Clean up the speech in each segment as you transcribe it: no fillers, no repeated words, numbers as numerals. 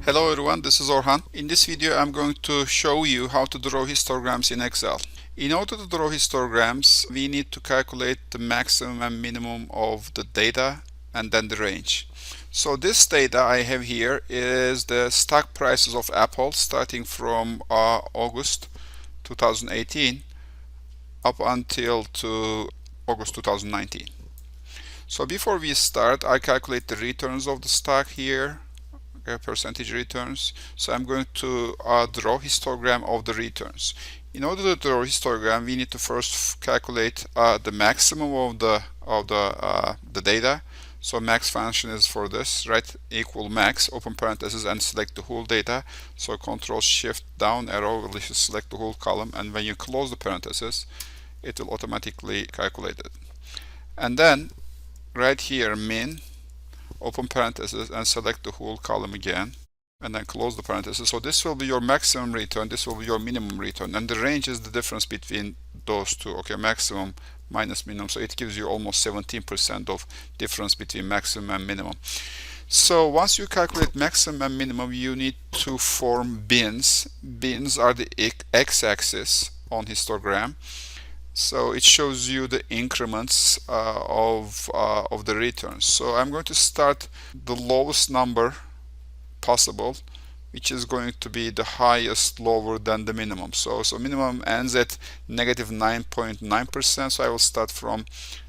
Hello everyone, this is Orhan. In this video I'm going to show you how to draw histograms in Excel. In order to draw histograms, we need to calculate the maximum and minimum of the data and then the range. So this data I have here is the stock prices of Apple starting from August 2018 up until to August 2019. So before we start, I calculate the returns of the stock here. Percentage returns. So I'm going to draw histogram of the returns. In order to draw histogram, we need to first calculate the maximum of the data. So max function is for this, right? Equal max, open parentheses, and select the whole data. So Control Shift down arrow will select the whole column, and when you close the parentheses, it will automatically calculate it. And then right here, min, open parentheses, and select the whole column again, and then close the parentheses. So this will be your maximum return, this will be your minimum return, and the range is the difference between those two. Okay, maximum minus minimum, so it gives you almost 17% of difference between maximum and minimum. So once you calculate maximum and minimum, you need to form bins. Bins are the x-axis on histogram. So it shows you the increments of the returns. So I'm going to start the lowest number possible, which is going to be the highest lower than the minimum. So minimum ends at negative 9.9%. So I will start from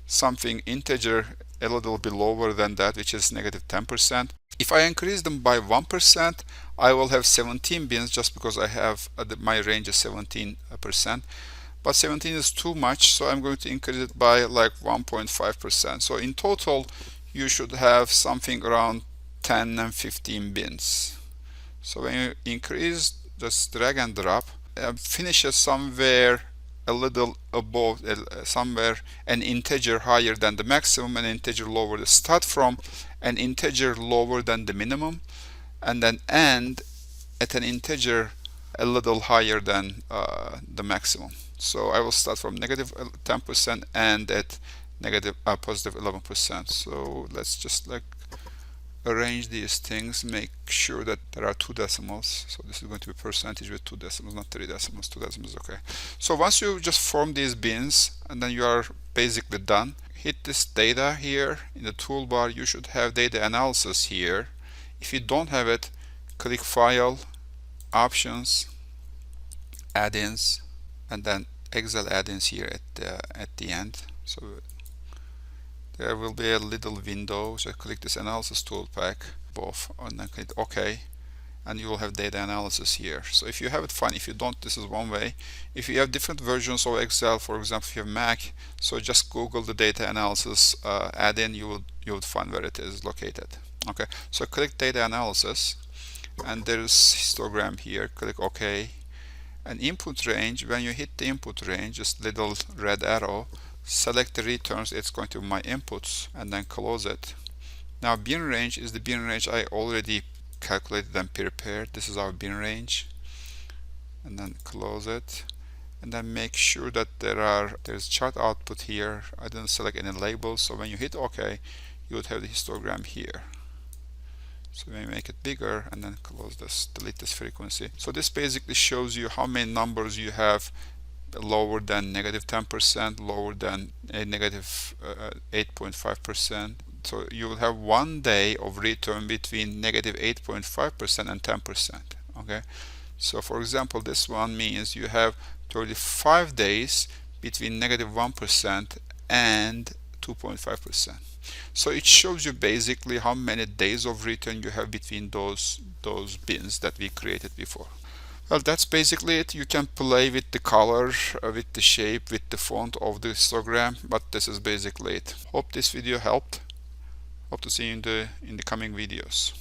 something integer a little bit lower than that, which is negative 10%. If I increase them by 1%, I will have 17 bins, just because I have my range is 17%. But 17 is too much, so I'm going to increase it by like 1.5%. So in total, you should have something around 10 and 15 bins. So when you increase, just drag and drop, finish it somewhere a little above, somewhere an integer higher than the maximum, an integer lower. Start from an integer lower than the minimum, and then end at an integer a little higher than the maximum. So I will start from negative 10% and at positive 11%. So let's just like arrange these things, make sure that there are two decimals. So this is going to be percentage with two decimals, not three decimals. Two decimals, okay. So once you just form these bins, and then you are basically done. Hit this data here in the toolbar. You should have data analysis here. If you don't have it, click File, Options, Add-ins, and then Excel add-ins here at the end. So there will be a little window. So click this analysis tool pack, both, and then click OK, and you will have data analysis here. So if you have it, fine. If you don't, this is one way. If you have different versions of Excel, for example, if you have Mac, so just Google the data analysis add-in, you would find where it is located. Okay, so click data analysis, and there is histogram here. Click OK. An input range, when you hit the input range, just little red arrow, select the returns, it's going to be my inputs, and then close it. Now bin range is the bin range I already calculated and prepared. This is our bin range, and then close it, and then make sure that there's chart output here. I didn't select any labels, so when you hit OK, you would have the histogram here. So we make it bigger, and then close this, delete this frequency. So this basically shows you how many numbers you have lower than negative 10%, lower than a negative 8.5%. So you will have one day of return between negative 8.5% and 10%. Okay. So for example, this one means you have 35 days between negative 1% and 2.5%. So it shows you basically how many days of return you have between those bins that we created before. Well, that's basically it. You can play with the color, with the shape, with the font of the histogram, but this is basically it. Hope this video helped. Hope to see you in the coming videos.